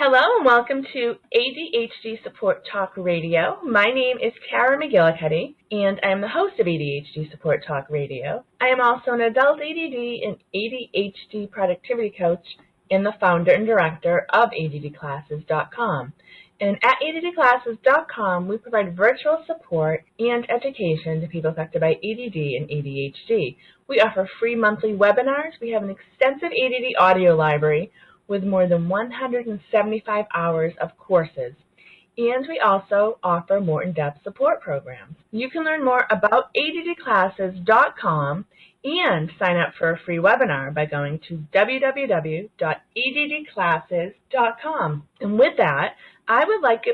Hello and welcome to ADHD Support Talk Radio. My name is Kara McGillicuddy, and I am the host of ADHD Support Talk Radio. I am also an adult ADD and ADHD productivity coach and the founder and director of ADDclasses.com. And at ADDclasses.com, we provide virtual support and education to people affected by ADD and ADHD. We offer free monthly webinars. We have an extensive ADD audio library with more than 175 hours of courses. And we also offer more in-depth support programs. You can learn more about ADDclasses.com and sign up for a free webinar by going to www.addclasses.com. And with that, I would like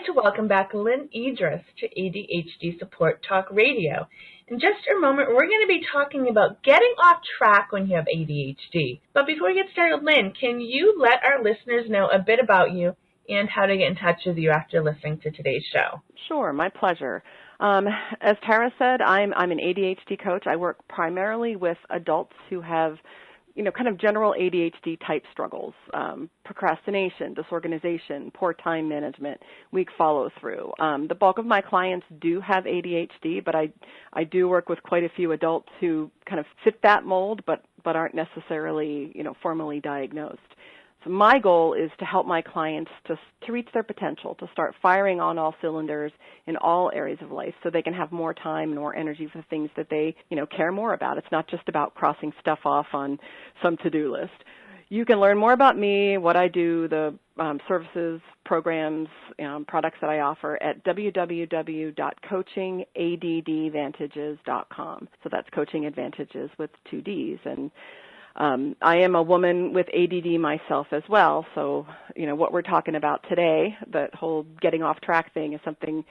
to welcome back Lynne Edris to ADHD Support Talk Radio. In just a moment, we're going to be talking about getting off track when you have ADHD. But before we get started, Lynne, can you let our listeners know a bit about you and how to get in touch with you after listening to today's show? Sure, my pleasure. As Tara said, I'm an ADHD coach. I work primarily with adults who have, kind of general ADHD type struggles, procrastination, disorganization, poor time management, weak follow through. The bulk of my clients do have ADHD, but I do work with quite a few adults who kind of fit that mold, but aren't necessarily, formally diagnosed. So my goal is to help my clients to reach their potential, to start firing on all cylinders in all areas of life so they can have more time and more energy for things that they, care more about. It's not just about crossing stuff off on some to-do list. You can learn more about me, what I do, the services, programs, products that I offer at www.coachingaddvantages.com. So that's Coaching Advantages with 2 Ds. And I am a woman with ADD myself as well, so, what we're talking about today, that whole getting off track thing, is something,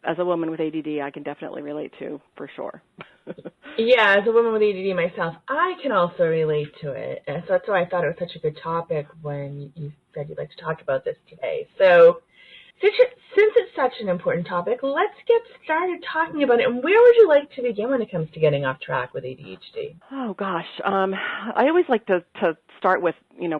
as a woman with ADD, I can definitely relate to, for sure. Yeah, as a woman with ADD myself, I can also relate to it, and so that's why I thought it was such a good topic when you said you'd like to talk about this today. So, since it's such an important topic, let's get started talking about it. And where would you like to begin when it comes to getting off track with ADHD? Oh, gosh. I always like to start with,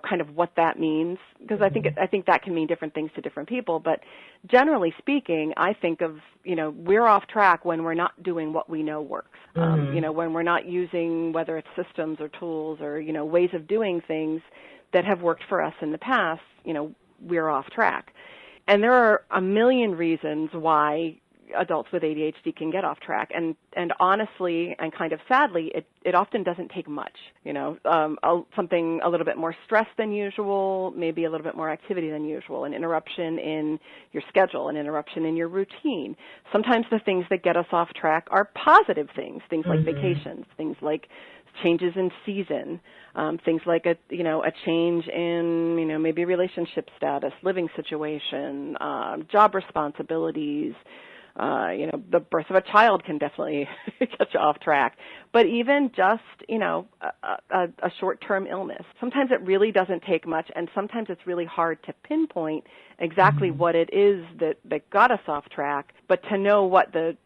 kind of what that means, because I think that can mean different things to different people. But generally speaking, I think of, we're off track when we're not doing what we know works. When we're not using, whether it's systems or tools or, ways of doing things that have worked for us in the past, we're off track. And there are a million reasons why adults with ADHD can get off track. And honestly, and kind of sadly, it often doesn't take much, something a little bit more stress than usual, maybe a little bit more activity than usual, an interruption in your schedule, an interruption in your routine. Sometimes the things that get us off track are positive things like vacations, things like changes in season, things like a change in, maybe relationship status, living situation, job responsibilities. The birth of a child can definitely get you off track. But even just, a short-term illness. Sometimes it really doesn't take much, and sometimes it's really hard to pinpoint exactly what it is that got us off track. But to know what the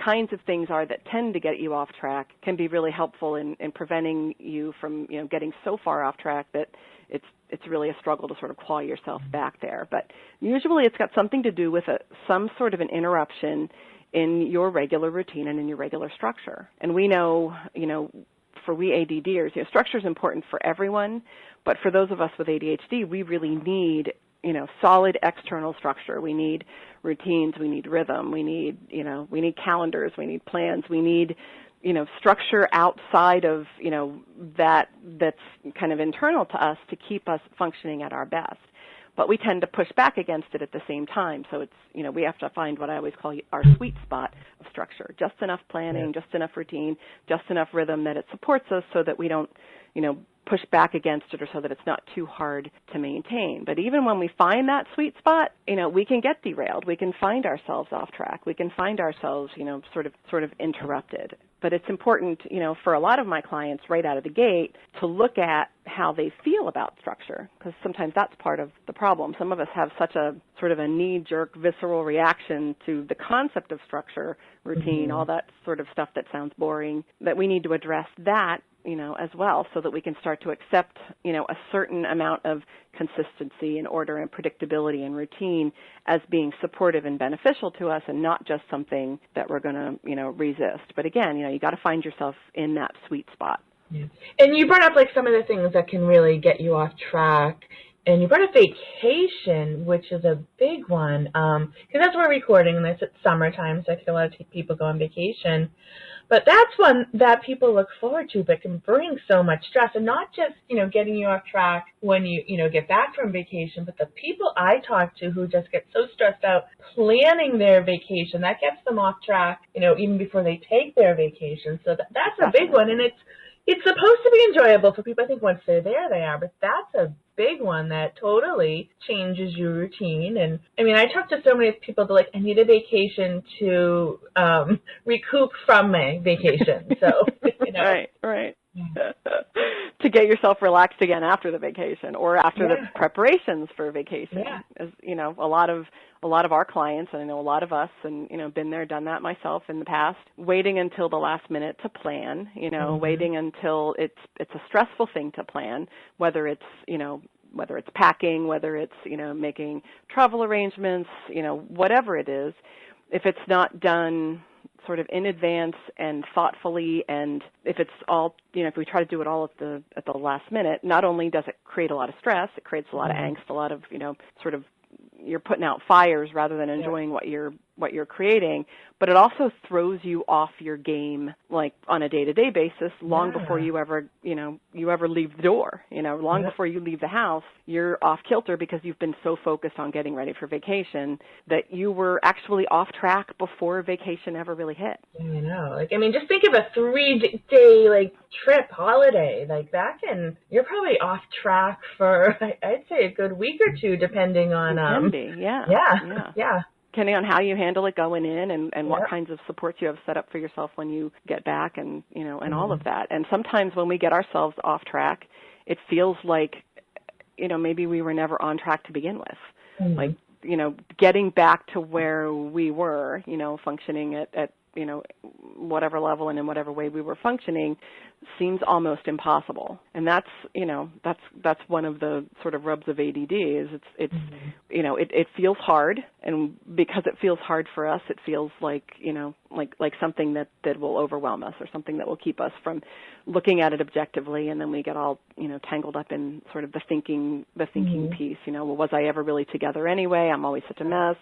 kinds of things are that tend to get you off track can be really helpful in preventing you from, getting so far off track that it's really a struggle to sort of claw yourself back there. But usually it's got something to do with some sort of an interruption in your regular routine and in your regular structure. And we know, for we ADDers, structure is important for everyone, but for those of us with ADHD, we really need, solid external structure. We need routines, we need rhythm, we need calendars, we need plans, we need, structure outside of, that's kind of internal to us to keep us functioning at our best. But we tend to push back against it at the same time. So it's, we have to find what I always call our sweet spot of structure. Just enough planning, just enough routine, just enough rhythm that it supports us so that we don't, push back against it or so that it's not too hard to maintain. But even when we find that sweet spot, we can get derailed. We can find ourselves off track. We can find ourselves, sort of interrupted. But it's important, for a lot of my clients right out of the gate to look at how they feel about structure, because sometimes that's part of the problem. Some of us have such a sort of a knee-jerk, visceral reaction to the concept of structure, routine, all that sort of stuff that sounds boring, that we need to address that, as well, so that we can start to accept, a certain amount of consistency and order and predictability and routine as being supportive and beneficial to us, and not just something that we're going to, resist. But again, you got to find yourself in that sweet spot. Yeah. And you brought up like some of the things that can really get you off track. And you brought up vacation, which is a big one, because as we're recording this, it's summertime, so I think a lot of people go on vacation. But that's one that people look forward to, but can bring so much stress, and not just, getting you off track when you, get back from vacation, but the people I talk to who just get so stressed out planning their vacation, that gets them off track, even before they take their vacation. So that's a big one, and it's supposed to be enjoyable for people. I think once they're there, they are, but that's a big one that totally changes your routine. And I mean, I talk to so many people that like, I need a vacation to recoup from my vacation. So, Right. To get yourself relaxed again after the vacation or after the preparations for vacation. Yeah. As a lot of our clients, and I know a lot of us, and been there, done that myself in the past, waiting until the last minute to plan, waiting until it's a stressful thing to plan, whether it's packing, whether it's making travel arrangements, whatever it is. If it's not done sort of in advance and thoughtfully, and if it's all, if we try to do it all at the last minute, not only does it create a lot of stress, it creates a lot of angst, a lot of, sort of, you're putting out fires rather than enjoying what you're creating, but it also throws you off your game, like on a day-to-day basis, long before you ever leave the door. Long before you leave the house, you're off kilter because you've been so focused on getting ready for vacation that you were actually off track before vacation ever really hit. Just think of a 3-day trip, holiday, you're probably off track for, I'd say, a good week or two, depending on Yeah. Depending on how you handle it going in, and what kinds of supports you have set up for yourself when you get back, and and all of that. And sometimes when we get ourselves off track, it feels like maybe we were never on track to begin with. Getting back to where we were, functioning at whatever level and in whatever way we were functioning seems almost impossible. And that's one of the sort of rubs of ADD is it feels hard, and because it feels hard for us, it feels like something that will overwhelm us, or something that will keep us from looking at it objectively, and then we get all tangled up in sort of the thinking piece. Was I ever really together anyway? I'm always such a mess.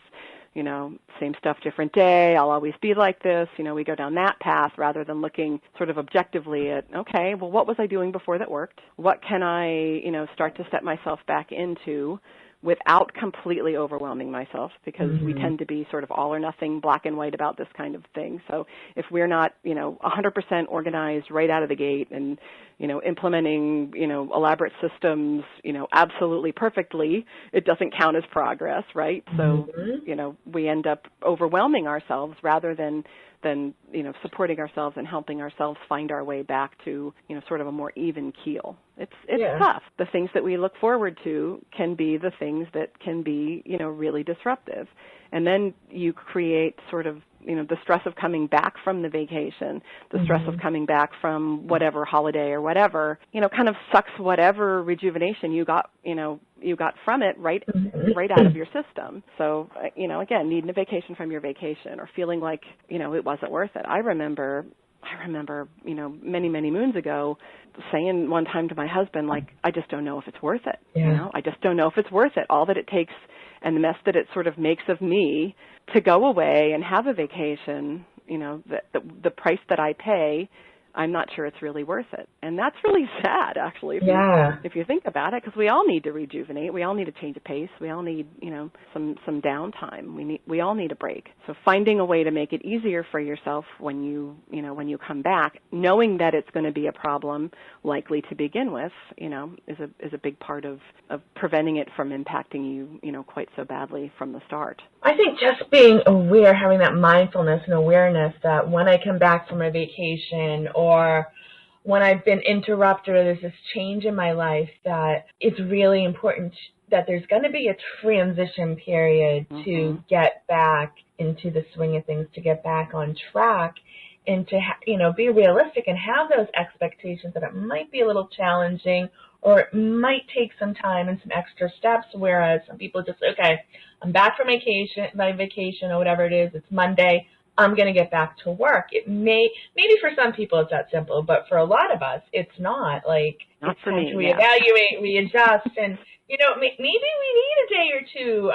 Same stuff, different day, I'll always be like this. We go down that path rather than looking sort of objectively at, okay, well, what was I doing before that worked? What can I, start to step myself back into without completely overwhelming myself, because we tend to be sort of all or nothing, black and white about this kind of thing. So if we're not, 100% organized right out of the gate and, implementing, elaborate systems, absolutely perfectly, it doesn't count as progress, right? So, we end up overwhelming ourselves rather than supporting ourselves and helping ourselves find our way back to, sort of a more even keel. It's tough. The things that we look forward to can be the things that can be, really disruptive. And then you create sort of, the stress of coming back from the vacation, the stress of coming back from whatever holiday or whatever, kind of sucks whatever rejuvenation you got from it right out of your system. So, again, needing a vacation from your vacation, or feeling like, it wasn't worth it. I remember, many, many moons ago saying one time to my husband, I just don't know if it's worth it. I just don't know if it's worth it. All that it takes and the mess that it sort of makes of me to go away and have a vacation, the price that I pay, I'm not sure it's really worth it. And that's really sad, actually, if you think about it, because we all need to rejuvenate. We all need to change a pace. We all need, some downtime. We all need a break. So finding a way to make it easier for yourself when you come back, knowing that it's going to be a problem likely to begin with, is a big part of preventing it from impacting you, quite so badly from the start. I think just being aware, having that mindfulness and awareness that when I come back from a vacation, or when I've been interrupted, or there's this change in my life, that it's really important that there's going to be a transition period to get back into the swing of things, to get back on track, and to be realistic and have those expectations that it might be a little challenging, or it might take some time and some extra steps, whereas some people just, okay, I'm back from my vacation or whatever it is, it's Monday, I'm going to get back to work. It maybe for some people it's that simple, but for a lot of us, it's not. Like, not it's for time me, to reevaluate, readjust, and, maybe we need a day or two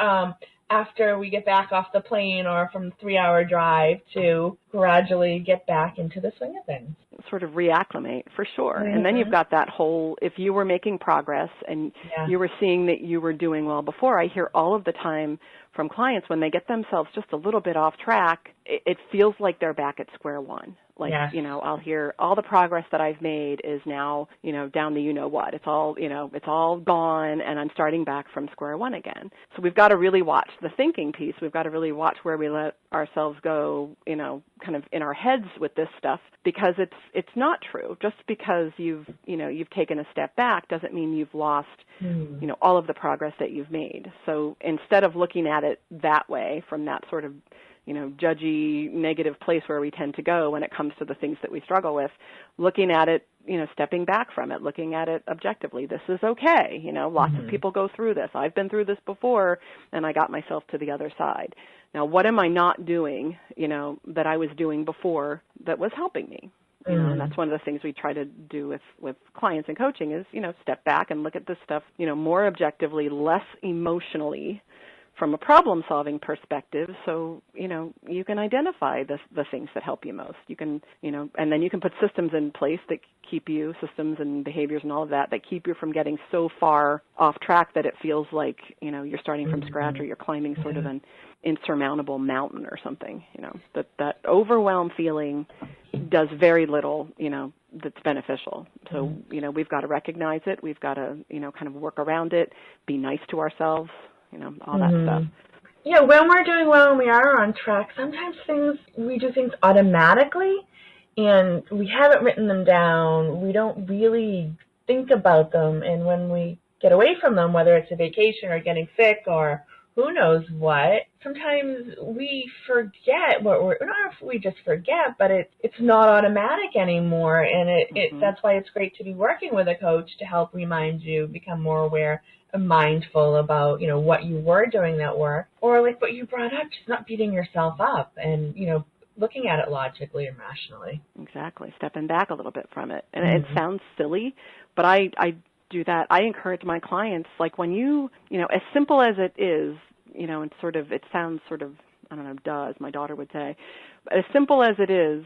after we get back off the plane or from the 3-hour drive to gradually get back into the swing of things. Sort of reacclimate, for sure. And then you've got that whole, if you were making progress and you were seeing that you were doing well before, I hear all of the time from clients when they get themselves just a little bit off track, it feels like they're back at square one. Like, I'll hear all the progress that I've made is now, down the what. It's all gone, and I'm starting back from square one again. So we've got to really watch the thinking piece. We've got to really watch where we let ourselves go, kind of in our heads with this stuff, because it's not true. Just because you've taken a step back doesn't mean you've lost, all of the progress that you've made. So instead of looking at it that way, from that sort of judgy, negative place where we tend to go when it comes to the things that we struggle with, looking at it, stepping back from it, looking at it objectively. This is okay. Lots of people go through this. I've been through this before, and I got myself to the other side. Now, what am I not doing, that I was doing before that was helping me? And that's one of the things we try to do with clients in coaching is, step back and look at this stuff, more objectively, less emotionally, from a problem-solving perspective, so, you can identify the things that help you most. You can, and then you can put systems in place that keep you, systems and behaviors and all of that keep you from getting so far off track that it feels like, you're starting from scratch or you're climbing sort of an insurmountable mountain or something, that overwhelmed feeling does very little, that's beneficial. So, we've got to recognize it. We've got to, kind of work around it, be nice to ourselves, all that stuff. Yeah, when we're doing well and we are on track, sometimes we do things automatically and we haven't written them down. We don't really think about them. And when we get away from them, whether it's a vacation or getting sick or who knows what, sometimes we forget not if we just forget, but it's not automatic anymore. And that's why it's great to be working with a coach to help remind you, become more aware and mindful about, what you were doing that work, or like what you brought up, just not beating yourself up and, looking at it logically and rationally. Exactly. Stepping back a little bit from it. And it sounds silly, but I do that. I encourage my clients, like when as simple as it is, and sort of, it sounds sort of, I don't know, duh, as my daughter would say, but as simple as it is,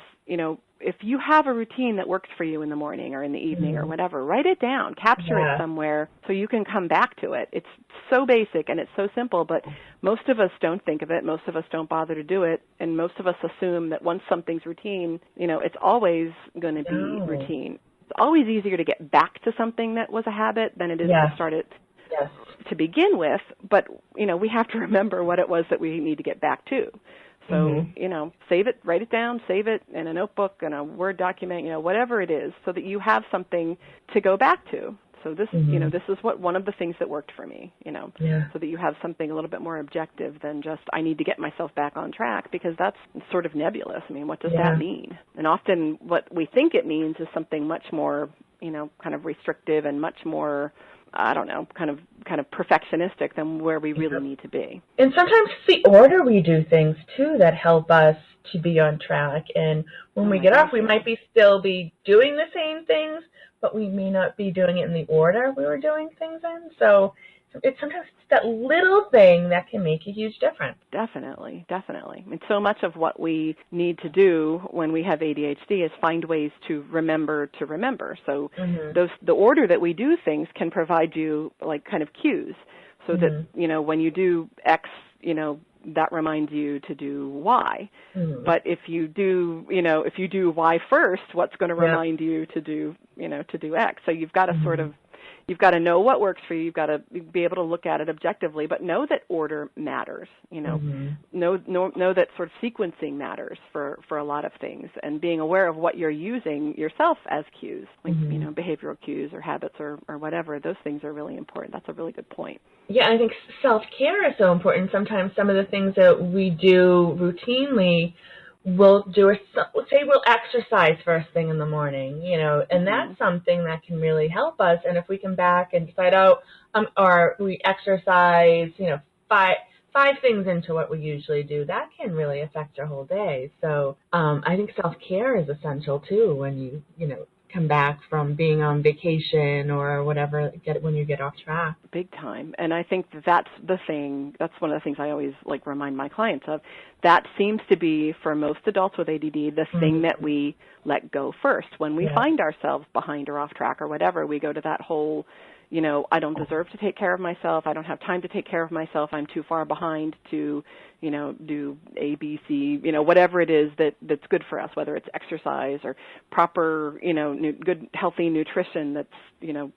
if you have a routine that works for you in the morning or in the evening or whatever, write it down, capture it somewhere so you can come back to it. It's so basic and it's so simple, but most of us don't think of it. Most of us don't bother to do it. And most of us assume that once something's routine, it's always going to be routine. It's always easier to get back to something that was a habit than it is to start it to begin with. But, we have to remember what it was that we need to get back to. So, save it, write it down, save it in a notebook, in a Word document, whatever it is, so that you have something to go back to. So this, this is one of the things that worked for me, so that you have something a little bit more objective than just, I need to get myself back on track, because that's sort of nebulous. I mean, what does that mean? And often what we think it means is something much more, kind of restrictive and much more, I don't know, kind of perfectionistic than where we really need to be. And sometimes it's the order we do things, too, that help us to be on track. And when we get off, we might still be doing the same things, but we may not be doing it in the order we were doing things in. So it's sometimes that little thing that can make a huge difference. Definitely, definitely. And so much of what we need to do when we have ADHD is find ways to remember. So the order that we do things can provide you like kind of cues, so that, when you do X, that reminds you to do Y. But if you do Y first, what's going to remind you to do, to do X? So you've got to you've got to know what works for you. You've got to be able to look at it objectively, but know that order matters. Know that sort of sequencing matters for a lot of things, and being aware of what you're using yourself as cues, like behavioral cues or habits or whatever. Those things are really important. That's a really good point. Yeah, I think self-care is so important. Sometimes some of the things that we do routinely, we'll exercise first thing in the morning, and that's something that can really help us. And if we come back and decide, or we exercise, five things into what we usually do, that can really affect our whole day. So I think self-care is essential too when you come back from being on vacation or whatever, when you get off track. Big time. And I think that's one of the things I always remind my clients of. That seems to be, for most adults with ADD, the thing that we let go first. When we find ourselves behind or off track or whatever, we go to that whole, I don't deserve to take care of myself. I don't have time to take care of myself. I'm too far behind to, do A, B, C, whatever it is that's good for us, whether it's exercise or proper, good, healthy nutrition that's,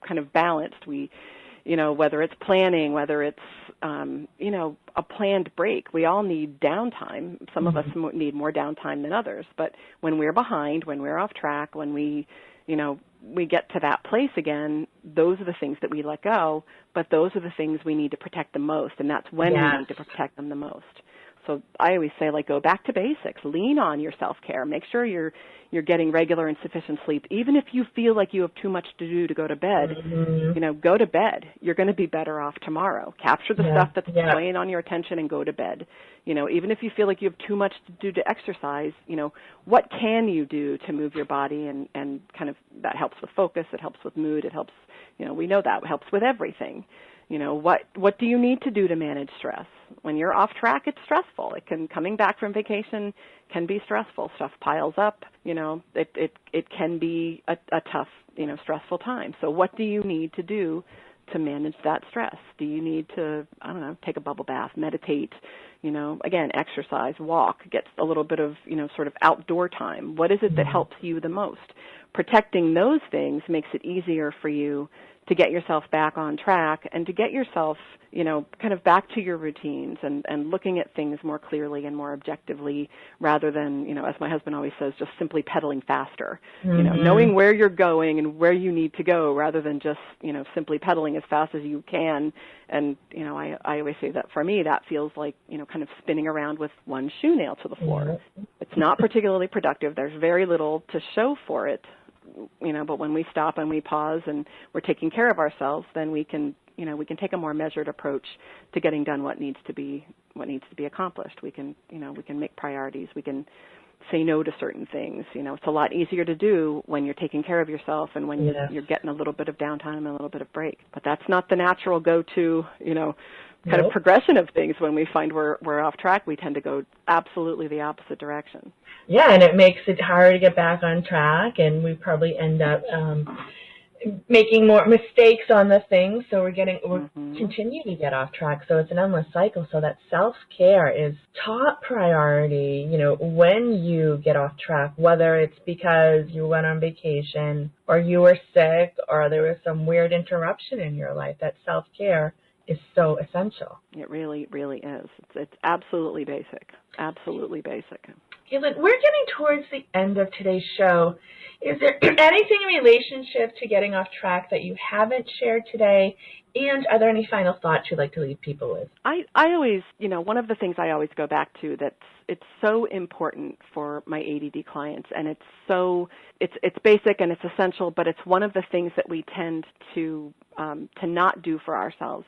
kind of balanced. Whether it's planning, whether it's, a planned break. We all need downtime. Some of us need more downtime than others. But when we're behind, when we're off track, when we get to that place again, those are the things that we let go, but those are the things we need to protect the most, and that's when we need to protect them the most. So I always say, go back to basics. Lean on your self-care. Make sure you're getting regular and sufficient sleep. Even if you feel like you have too much to do to go to bed, go to bed. You're going to be better off tomorrow. Capture the stuff that's weighing on your attention and go to bed. Even if you feel like you have too much to do to exercise, what can you do to move your body and kind of that helps with focus, it helps with mood, it helps, we know that helps with everything. What do you need to do to manage stress? When you're off track, it's stressful. Coming back from vacation can be stressful. Stuff piles up. It can be a tough, stressful time. So what do you need to do to manage that stress? Do you need to, take a bubble bath, meditate, again, exercise, walk, get a little bit of, sort of outdoor time? What is it that helps you the most? Protecting those things makes it easier for you to get yourself back on track and to get yourself, kind of back to your routines and looking at things more clearly and more objectively rather than, as my husband always says, just simply pedaling faster, knowing where you're going and where you need to go rather than just, simply pedaling as fast as you can. And, I always say that for me, that feels like, kind of spinning around with one shoe nail to the floor. It's not particularly productive. There's very little to show for it. But when we stop and we pause and we're taking care of ourselves, then we can take a more measured approach to getting done what needs to be accomplished. We can make priorities. We can say no to certain things. It's a lot easier to do when you're taking care of yourself and when you're getting a little bit of downtime and a little bit of break. But that's not the natural go-to, kind of progression of things. When we find we're off track, we tend to go absolutely the opposite direction. Yeah, and it makes it hard to get back on track, and we probably end up making more mistakes on the things, so we're continue to get off track. So it's an endless cycle. So that self-care is top priority, when you get off track, whether it's because you went on vacation or you were sick or there was some weird interruption in your life. That self-care is so essential. It really, really is. It's absolutely basic. Absolutely basic. Okay, Lynne, we're getting towards the end of today's show. Is there anything in relationship to getting off track that you haven't shared today? And are there any final thoughts you'd like to leave people with? I always, one of the things I always go back to it's so important for my ADD clients, and it's basic and it's essential, but it's one of the things that we tend to not do for ourselves.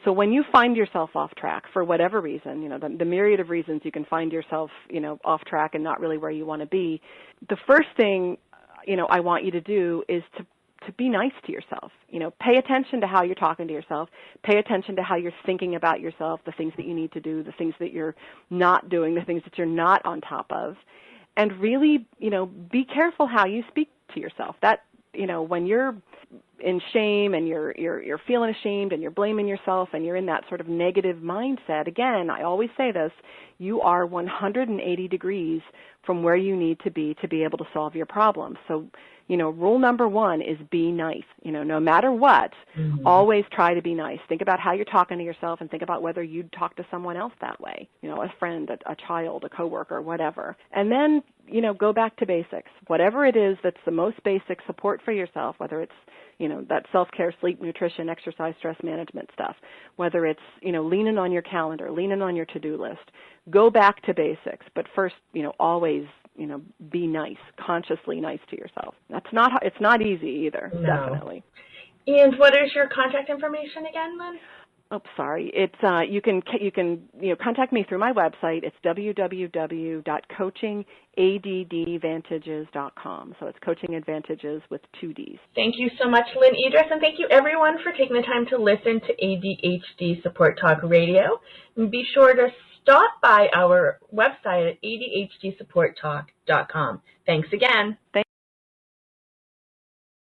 So when you find yourself off track for whatever reason, the myriad of reasons you can find yourself, off track and not really where you want to be, the first thing, I want you to do is to be nice to yourself. Pay attention to how you're talking to yourself. Pay attention to how you're thinking about yourself, the things that you need to do, the things that you're not doing, the things that you're not on top of. And really, be careful how you speak to yourself. That, when you're in shame and you're feeling ashamed and you're blaming yourself and you're in that sort of negative mindset, again, I always say this, you are 180 degrees from where you need to be able to solve your problems. So, rule number one is be nice. No matter what, always try to be nice. Think about how you're talking to yourself and think about whether you'd talk to someone else that way, a friend, a child, a coworker, whatever. And then, go back to basics. Whatever it is that's the most basic support for yourself, whether it's, that self-care, sleep, nutrition, exercise, stress management stuff, whether it's, leaning on your calendar, leaning on your to-do list, go back to basics. But first, always, be nice, consciously nice to yourself. It's not easy either, definitely. And what is your contact information again, Lynn? Oh, sorry. It's you can contact me through my website. It's www.coaching-addvantages.com. So it's coaching advantages with 2 Ds. Thank you so much, Lynne Edris, and thank you everyone for taking the time to listen to ADHD Support Talk Radio. And be sure to stop by our website at ADHDsupporttalk.com. Thanks again.